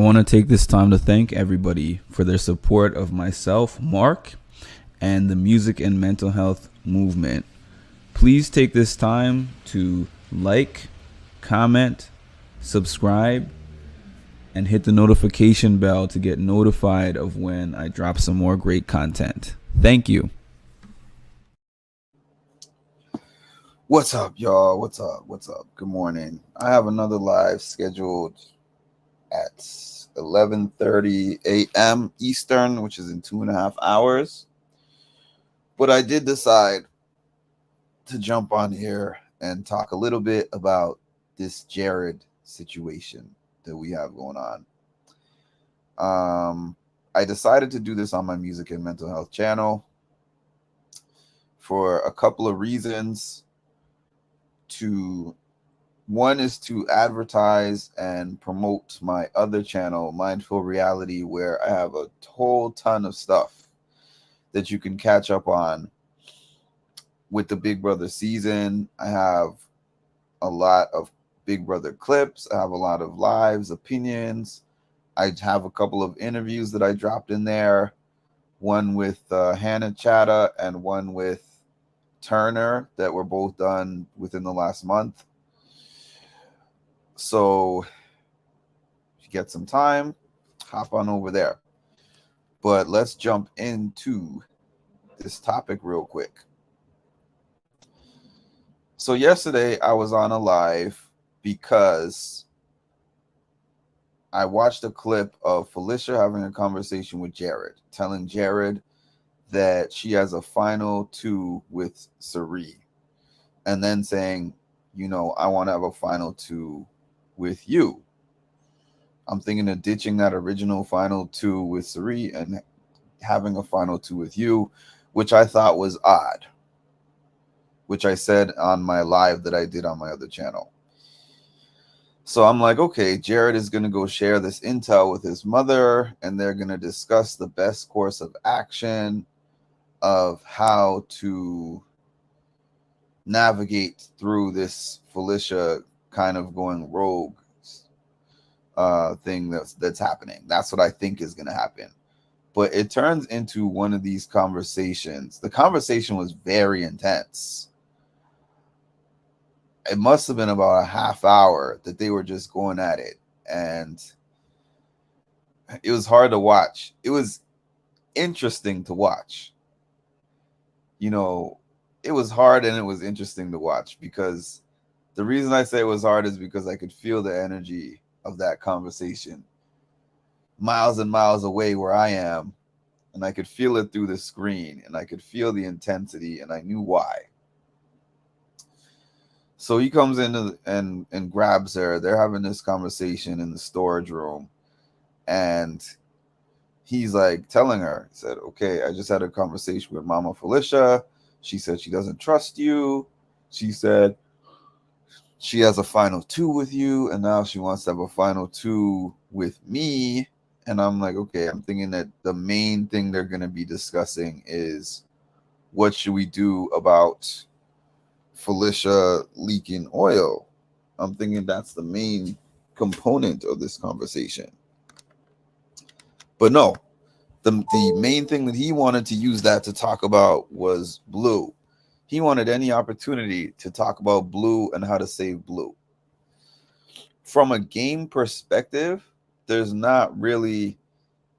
want to take this time to thank everybody for their support of myself, Mark, and the music and mental health movement. Please take this time to like, comment, subscribe, and hit the notification bell to get notified of when I drop some more great content. Thank you. What's up, y'all? What's up? What's up? Good morning. I have another live scheduled at 11:30 a.m. Eastern, which is in 2.5 hours. But I did decide to jump on here and talk a little bit about this Jared situation that we have going on. I decided to do this on my music and mental health channel for a couple of reasons. One is to advertise and promote my other channel, Mindful Reality, where I have a whole ton of stuff that you can catch up on with the Big Brother season. I have a lot of Big Brother clips. I have a lot of lives, opinions. I have a couple of interviews that I dropped in there, one with Hannah Chatta and one with Turner that were both done within the last month. So if you get some time, hop on over there. But let's jump into this topic real quick. So yesterday I was on a live because I watched a clip of Felicia having a conversation with Jared, telling Jared that she has a final two with Cirie, and then saying, I want to have a final two with you. I'm thinking of ditching that original final two with Cirie and having a final two with you, which I thought was odd, which I said on my live that I did on my other channel. So I'm like, okay, Jared is going to go share this intel with his mother, and they're going to discuss the best course of action of how to navigate through this Felicia kind of going rogue thing that's happening. That's what I think is going to happen. But it turns into one of these conversations. The conversation was very intense. It must have been about a half hour that they were just going at it. And it was hard to watch. It was interesting to watch. It was hard and it was interesting to watch, because the reason I say it was hard is because I could feel the energy of that conversation miles and miles away where I am, and I could feel it through the screen, and I could feel the intensity, and I knew why. So he comes in and grabs her. They're having this conversation in the storage room, and he's like telling her, he said, okay, I just had a conversation with Mama Felicia. She said she doesn't trust you. She said she has a final two with you, and now she wants to have a final two with me. And I'm like, okay, I'm thinking that the main thing they're going to be discussing is what should we do about Felicia leaking oil. I'm thinking that's the main component of this conversation. But no, the main thing that he wanted to use that to talk about was Blue. He wanted any opportunity to talk about Blue and how to save Blue. From a game perspective, there's not really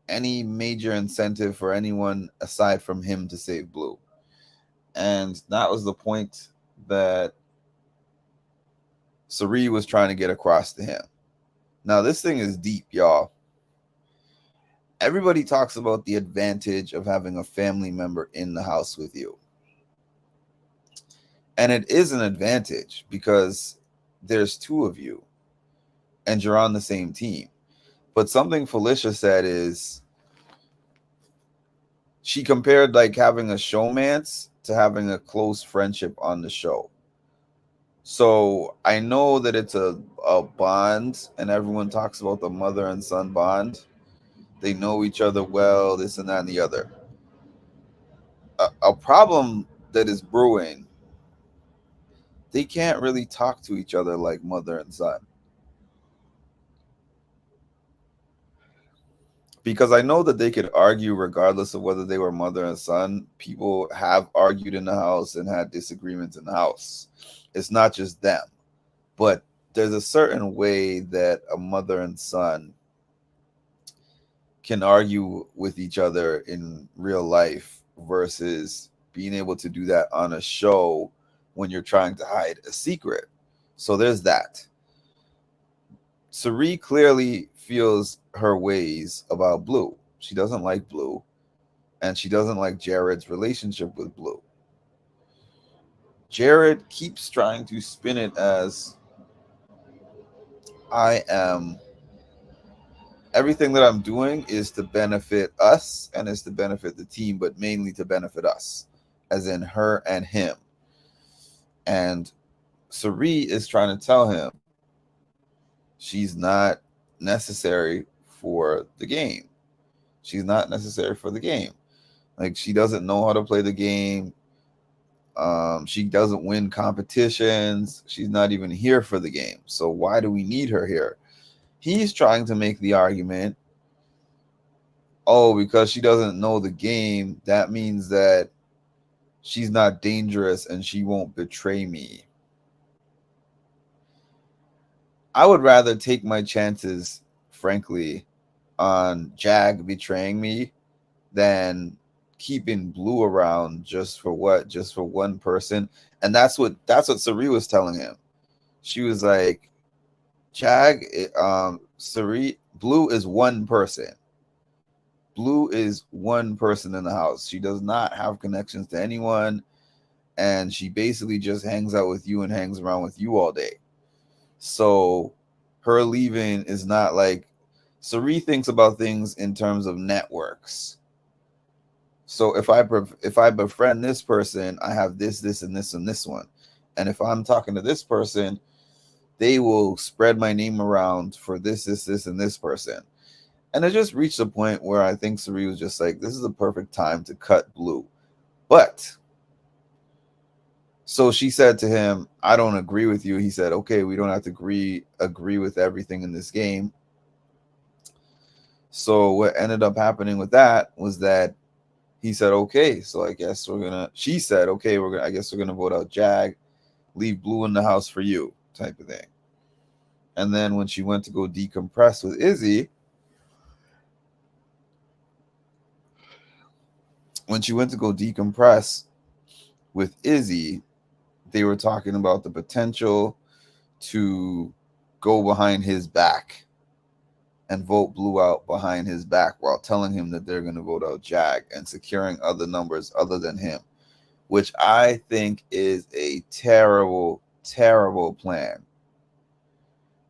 any major incentive for anyone aside from him to save Blue. And that was the point that Cirie was trying to get across to him. Now, this thing is deep, y'all. Everybody talks about the advantage of having a family member in the house with you. And it is an advantage because there's two of you and you're on the same team. But something Felicia said is she compared like having a showmance to having a close friendship on the show. So I know that it's a bond, and everyone talks about the mother and son bond. They know each other well, this and that and the other. A problem that is brewing, they can't really talk to each other like mother and son. because I know that they could argue regardless of whether they were mother and son. People have argued in the house and had disagreements in the house. It's not just them, but there's a certain way that a mother and son can argue with each other in real life versus being able to do that on a show when you're trying to hide a secret. So there's that. Cirie clearly feels her ways about Blue. She doesn't like Blue, and she doesn't like Jared's relationship with Blue. Jared keeps trying to spin it as I am everything that I'm doing is to benefit us and is to benefit the team, but mainly to benefit us, as in her and him. And Cirie is trying to tell him she's not necessary for the game. She's not necessary for the game. Like, she doesn't know how to play the game. She doesn't win competitions. She's not even here for the game. So why do we need her here? He's trying to make the argument, oh, because she doesn't know the game, that means that she's not dangerous and she won't betray me. I would rather take my chances, frankly, on Jag betraying me than keeping Blue around just for what? Just for one person. And that's what Cirie was telling him. She was like, Jag, Cirie, Blue is one person. Blue is one person in the house. She does not have connections to anyone, and she basically just hangs out with you and hangs around with you all day. So her leaving is not like, Cirie thinks about things in terms of networks. So if I befriend this person, I have this, and this, and this one. And if I'm talking to this person, they will spread my name around for this, and this person. And it just reached a point where I think Cirie was just like, this is the perfect time to cut Blue. But so she said to him, I don't agree with you. He said, okay, we don't have to agree with everything in this game. So what ended up happening with that was that he said, okay, so I guess she said, okay, I guess we're gonna vote out Jag, leave Blue in the house for you, type of thing. And then when she went to go decompress with Izzy, they were talking about the potential to go behind his back and vote Blue out behind his back while telling him that they're going to vote out Jag and securing other numbers other than him, which I think is a terrible, terrible plan.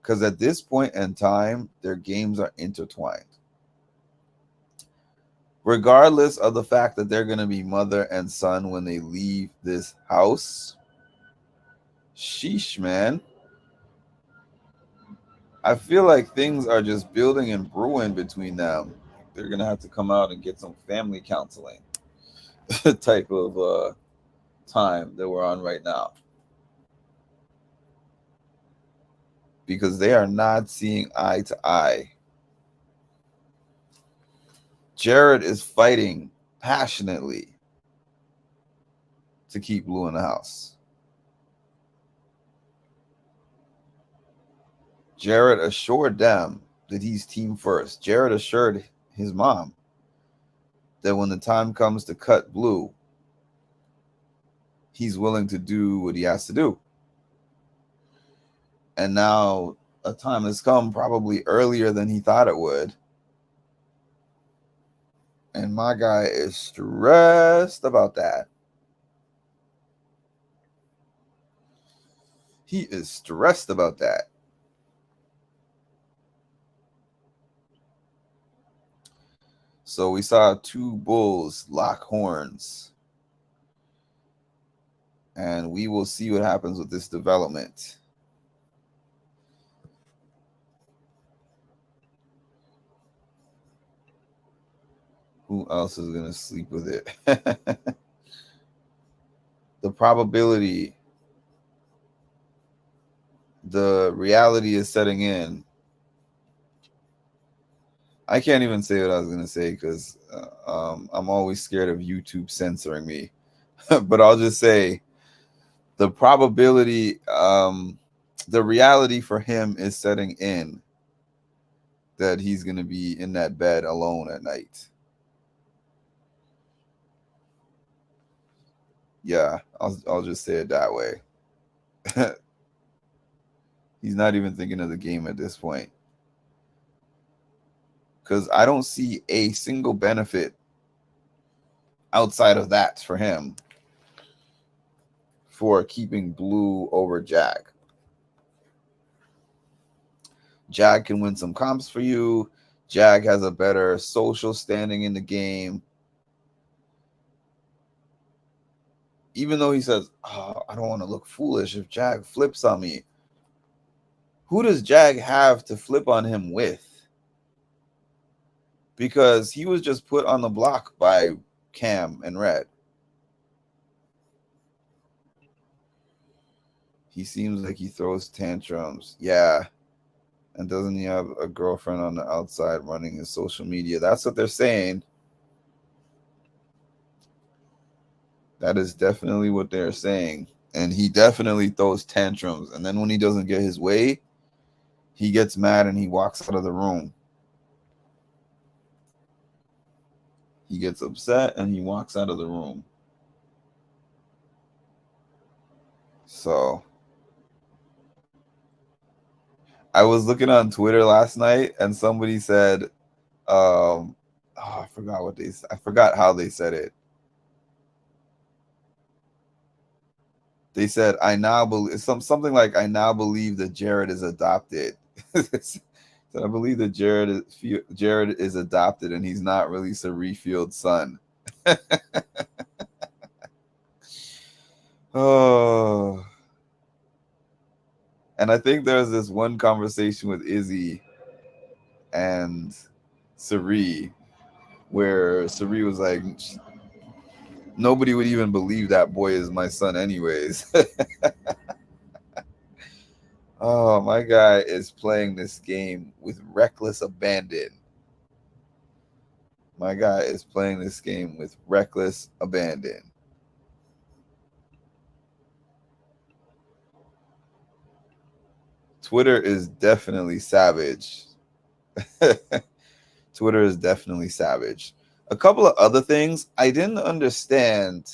Because at this point in time, their games are intertwined. Regardless of the fact that they're going to be mother and son when they leave this house, sheesh, man. I feel like things are just building and brewing between them. They're going to have to come out and get some family counseling type of time that we're on right now. Because they are not seeing eye to eye. Jared is fighting passionately to keep Blue in the house. Jared assured them that he's team first. Jared assured his mom that when the time comes to cut Blue, he's willing to do what he has to do. And now a time has come, probably earlier than he thought it would. And my guy is stressed about that. He is stressed about that. So we saw two bulls lock horns. And we will see what happens with this development. Who else is going to sleep with it? The probability, the reality is setting in I can't even say what I was gonna say because I'm always scared of YouTube censoring me. But I'll just say the probability, the reality for him is setting in that he's gonna be in that bed alone at night. Yeah, I'll just say it that way. He's not even thinking of the game at this point. Because I don't see a single benefit outside of that for him for keeping Blue over Jag. Jag can win some comps for you. Jag has a better social standing in the game. Even though he says, oh, I don't want to look foolish if Jag flips on me. Who does Jag have to flip on him with? Because he was just put on the block by Cam and Red. He seems like he throws tantrums. Yeah. And doesn't he have a girlfriend on the outside running his social media? That's what they're saying. That is definitely what they're saying. And he definitely throws tantrums. And then when he doesn't get his way, he gets mad and he walks out of the room. He gets upset and he walks out of the room. So I was looking on Twitter last night and somebody said, I forgot how they said it. They said, I now believe something like, I now believe that Jared is adopted. So I believe that Jared is adopted and he's not really Cirie Field's son. Oh. And I think there's this one conversation with Izzy and Cirie where Cirie was like, nobody would even believe that boy is my son anyways. Oh, my guy is playing this game with reckless abandon. My guy is playing this game with reckless abandon. Twitter is definitely savage. Twitter is definitely savage. A couple of other things I didn't understand.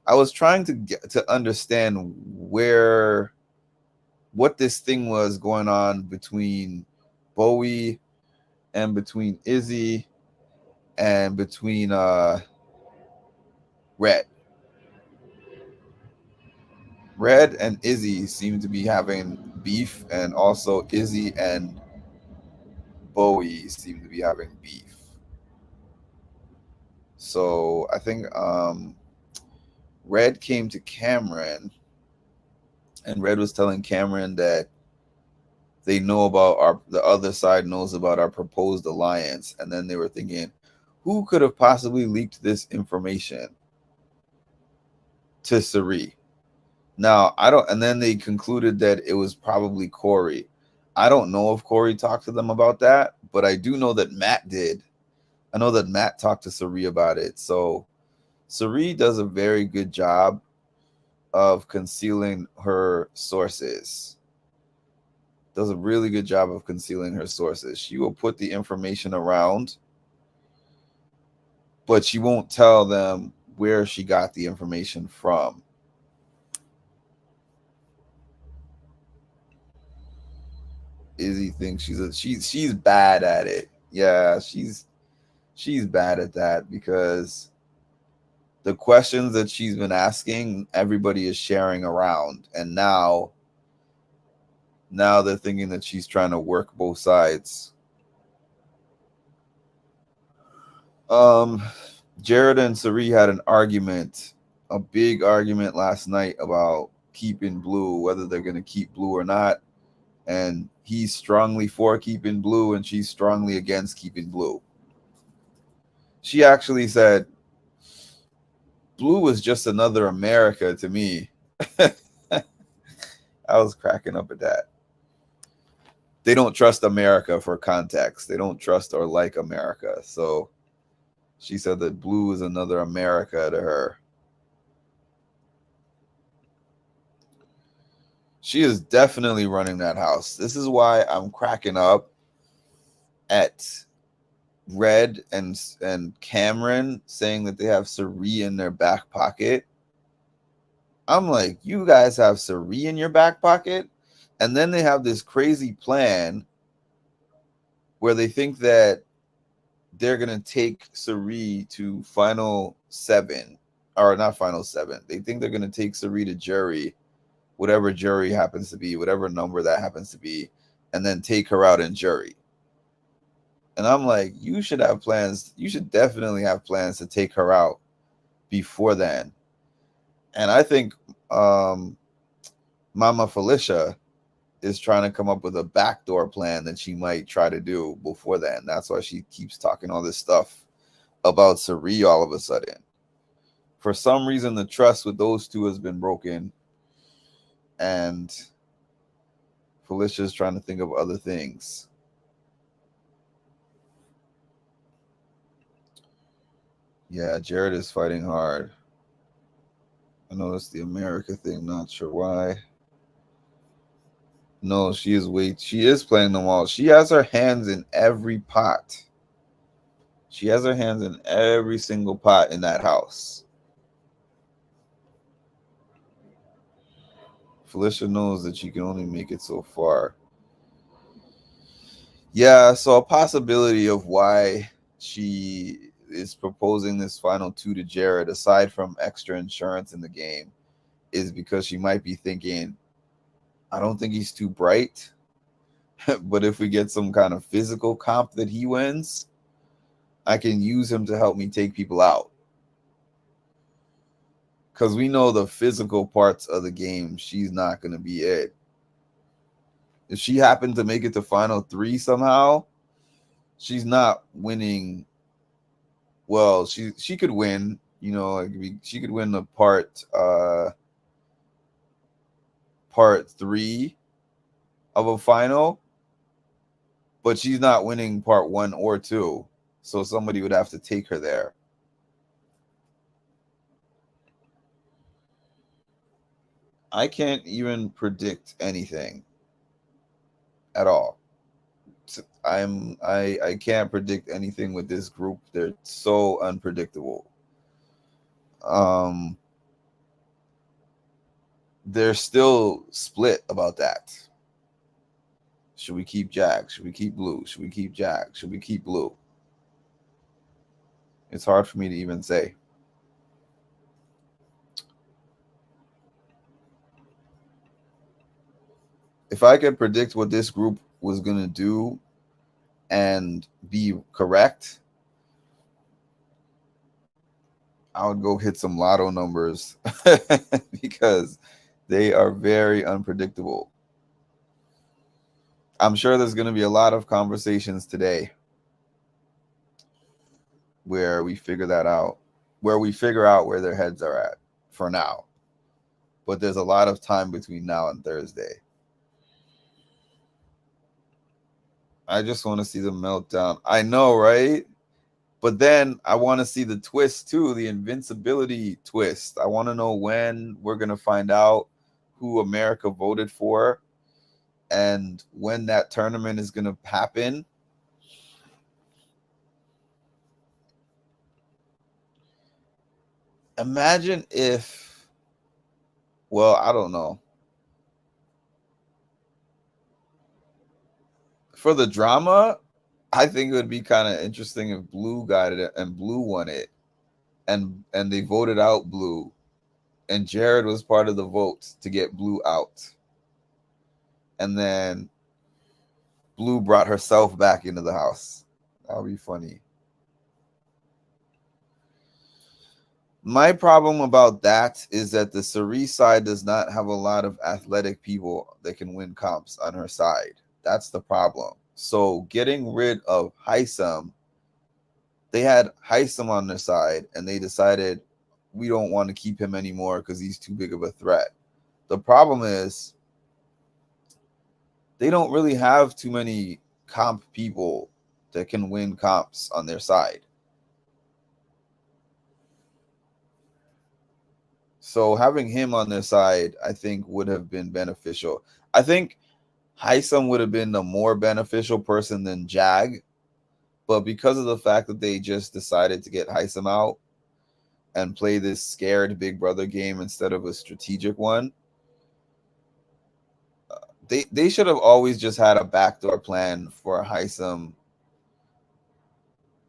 I was trying to get to understand what this thing was going on between Bowie and between Izzy and between Red. Red and Izzy seem to be having beef, and also Izzy and Bowie seem to be having beef. So I think Red came to Cameron, and Red was telling Cameron that they know about the other side knows about our proposed alliance, and then they were thinking, who could have possibly leaked this information to Cirie? Now, I don't, and then they concluded that it was probably Corey. I don't know if Corey talked to them about that, but I do know that Matt did. I know that Matt talked to Cirie about it. So Cirie does a very good job of concealing her sources. Does a really good job of concealing her sources. She will put the information around, but she won't tell them where she got the information from. Izzy thinks she's bad at it. Yeah, she's bad at that because the questions that she's been asking, everybody is sharing around, and now they're thinking that she's trying to work both sides. Jared and Cirie had an argument, a big argument last night about keeping Blue, whether they're going to keep Blue or not. And he's strongly for keeping Blue, and she's strongly against keeping Blue. She actually said, Blue was just another America to me. I was cracking up at that. they don't trust America for context. They don't trust or like America. So she said that Blue is another America to her. She is definitely running that house. This is why I'm cracking up at Red and Cameron saying that they have Cirie in their back pocket. I'm like, you guys have Cirie in your back pocket? And then they have this crazy plan where they think that they're going to take Cirie to final 7, or not final 7. They think they're going to take Cirie to jury, whatever jury happens to be, whatever number that happens to be, and then take her out in jury. And I'm like, you should have plans. You should definitely have plans to take her out before then. And I think Mama Felicia is trying to come up with a backdoor plan that she might try to do before then. That's why she keeps talking all this stuff about Cirie all of a sudden. For some reason, the trust with those two has been broken. And Felicia's trying to think of other things. Yeah, Jared is fighting hard. I noticed the America thing, not sure why. No, she is playing them all. She has her hands in every pot. She has her hands in every single pot in that house. Felicia knows that she can only make it so far. Yeah, so a possibility of why she is proposing this final 2 to Jared, aside from extra insurance in the game, is because she might be thinking, I don't think he's too bright, but if we get some kind of physical comp that he wins, I can use him to help me take people out. Because we know the physical parts of the game, she's not going to be it. If she happened to make it to final 3 somehow, she's not winning. Well, she could win, you know, she could win the part 3 of a final, but she's not winning part 1 or 2. So somebody would have to take her there. I can't even predict anything at all. I can't predict anything with this group. They're so unpredictable. They're still split about that. Should we keep Jack? Should we keep Blue? Should we keep Jack? Should we keep Blue? It's hard for me to even say. If I could predict what this group was going to do and be correct, I would go hit some lotto numbers because they are very unpredictable. I'm sure there's going to be a lot of conversations today where we figure that out, where we figure out where their heads are at for now. But there's a lot of time between now and Thursday. I just want to see the meltdown. I know, right? But then I want to see the twist too, the invincibility twist. I want to know when we're going to find out who America voted for and when that tournament is going to happen. Imagine if, well, I don't know. For the drama, I think it would be kind of interesting if Blue got it and Blue won it, and they voted out Blue, and Jared was part of the vote to get Blue out, and then Blue brought herself back into the house. That would be funny. My problem about that is that the Cirie side does not have a lot of athletic people that can win comps on her side. That's the problem. So getting rid of Hisam, they had Hisam on their side, and they decided we don't want to keep him anymore because he's too big of a threat. The problem is they don't really have too many comp people that can win comps on their side. So having him on their side, I think, would have been beneficial. I think Heisam would have been the more beneficial person than Jag, but because of the fact that they just decided to get Heisam out and play this scared Big Brother game instead of a strategic one, they should have always just had a backdoor plan for Heisam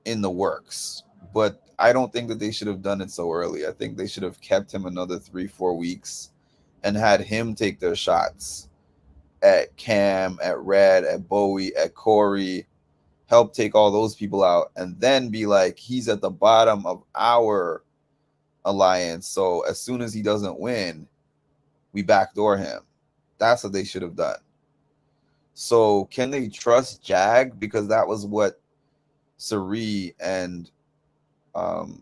in the works. But I don't think that they should have done it so early. I think they should have kept him another 3-4 weeks and had him take their shots at Cam, at Red, at Bowie, at Corey, help take all those people out, and then be like, he's at the bottom of our alliance. So as soon as he doesn't win, we backdoor him. That's what they should have done. So can they trust Jag? Because that was what Cirie and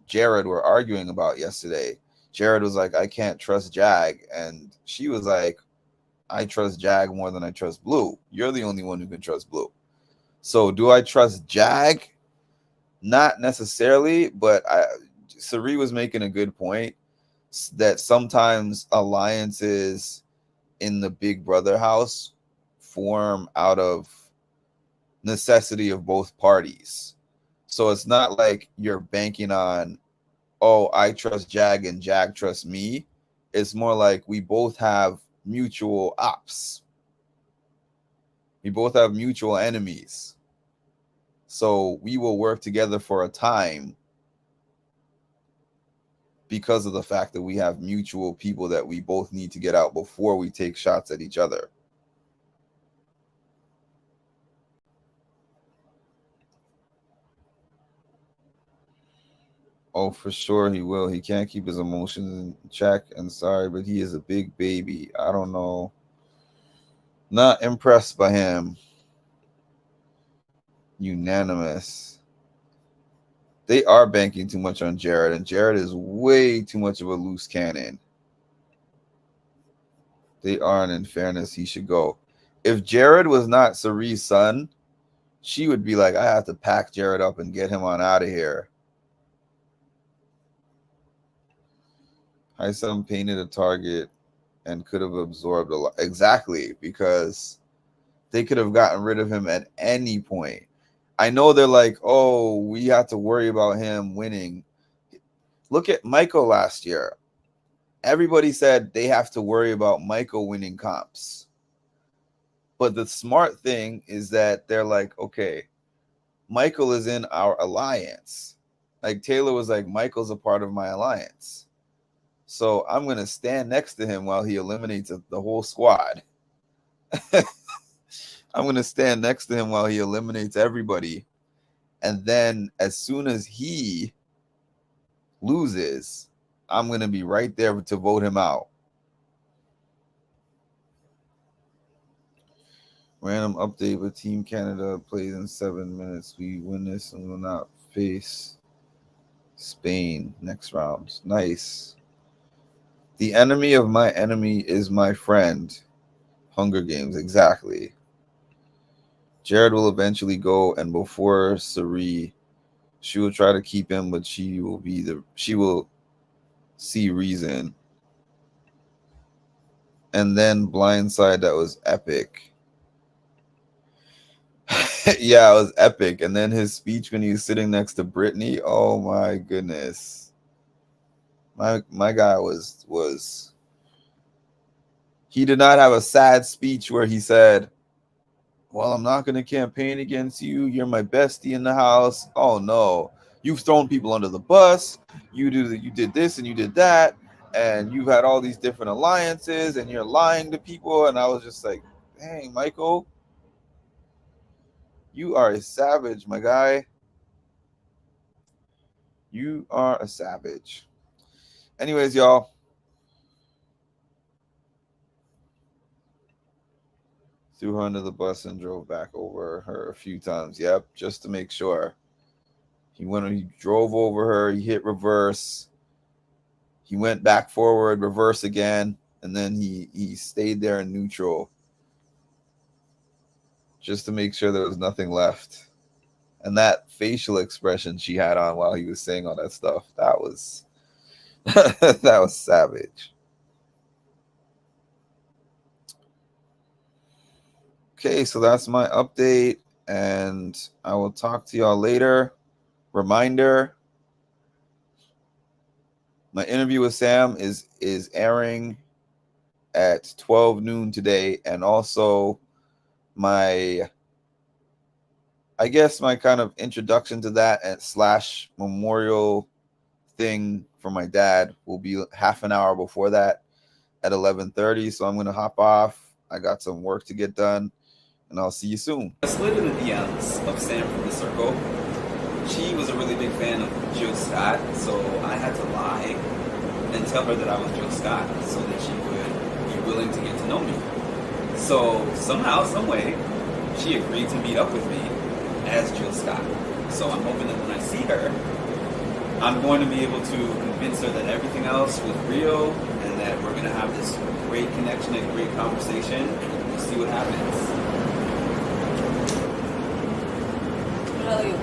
Jared were arguing about yesterday. Jared was like, I can't trust Jag. And she was like, I trust Jag more than I trust Blue. You're the only one who can trust Blue. So do I trust Jag? Not necessarily, but Cirie was making a good point that sometimes alliances in the Big Brother house form out of necessity of both parties. So it's not like you're banking on, oh, I trust Jag and Jag trusts me. It's more like we both have mutual ops. We both have mutual enemies. So we will work together for a time because of the fact that we have mutual people that we both need to get out before we take shots at each other. Oh, for sure he will. He can't keep his emotions in check. And sorry, but he is a big baby. I don't know. Not impressed by him. Unanimous. They are banking too much on Jared, and Jared is way too much of a loose cannon. They aren't. In fairness, he should go. If Jared was not Cirie's son, she would be like, I have to pack Jared up and get him on out of here. Heisam painted a target and could have absorbed a lot. Exactly, because they could have gotten rid of him at any point. I know they're like, oh, we have to worry about him winning. Look at Michael last year. Everybody said they have to worry about Michael winning comps. But the smart thing is that they're like, okay, Michael is in our alliance. Like Taylor was like, Michael's a part of my alliance. So I'm going to stand next to him while he eliminates the whole squad. I'm going to stand next to him while he eliminates everybody. And then as soon as he loses, I'm going to be right there to vote him out. Random update, but Team Canada plays in 7 minutes. We win this and will not face Spain next round. Nice. The enemy of my enemy is my friend. Hunger Games, exactly. Jared will eventually go, and before Cirie, she will try to keep him, but she will see reason. And then Blindside, that was epic. Yeah, it was epic. And then his speech when he was sitting next to Brittany, oh my goodness. My guy was he did not have a sad speech where he said, well, I'm not going to campaign against you. You're my bestie in the house. Oh no, you've thrown people under the bus. You did this and you did that, and you've had all these different alliances, and you're lying to people. And I was just like, dang, Michael, you are a savage, my guy. You are a savage. Anyways, y'all. Threw her under the bus and drove back over her a few times. Yep, just to make sure. He drove over her, he hit reverse. He went back forward, reverse again, and then he stayed there in neutral. just to make sure there was nothing left. And that facial expression she had on while he was saying all that stuff, that was that was savage. Okay, so that's my update, and I will talk to y'all later. Reminder, my interview with Sam is airing at 12 noon today, and also my kind of introduction to that and / memorial thing for my dad will be half an hour before that at 11:30. So I'm going to hop off. I got some work to get done, and I'll see you soon. I slid in the DMs of Sam from the circle. She was a really big fan of Jill Scott, so I had to lie and tell her that I was Jill Scott so that she would be willing to get to know me. So somehow, some way, she agreed to meet up with me as Jill Scott. So I'm hoping that when I see her, I'm going to be able to convince her that everything else was real and that we're going to have this great connection and great conversation. We'll see what happens. What are you?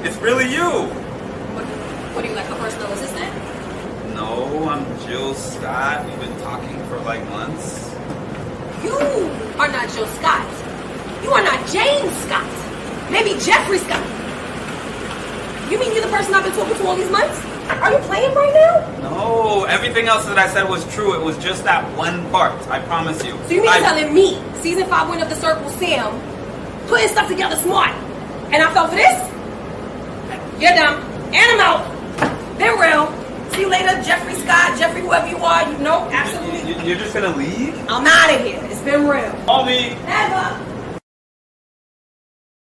It's really you! What are you, like a personal assistant? No, I'm Jill Scott. We've been talking for like months. You are not Jill Scott. You are not James Scott. Maybe Jeffrey Scott. You mean you're the person I've been talking to all these months? Are you playing right now? No, everything else that I said was true. It was just that one part. I promise you. So you mean telling me, season 5 winner of the Circle, Sam, putting stuff together smart, and I fell for this? You're dumb. And I'm out. Been real. See you later, Jeffrey Scott, Jeffrey, whoever you are. You know, absolutely. You're just gonna leave? I'm out of here. It's been real. Call me. Never.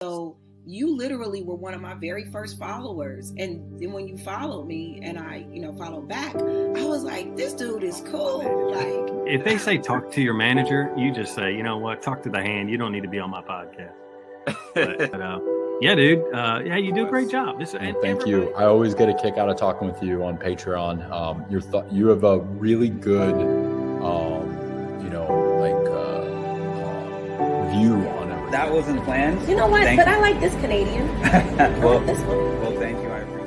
So you literally were one of my very first followers, and then when you followed me and I, followed back, I was like, this dude is cool. Like, if they say talk to your manager, you just say, you know what, talk to the hand. You don't need to be on my podcast. But, yeah, dude. Yeah, you do a great job. Thank you. I always get a kick out of talking with you on Patreon. You have a really good, view on everything. That wasn't planned. You know what? Thank But you. I like this Canadian. Well, this one. well, thank you. I appreciate it.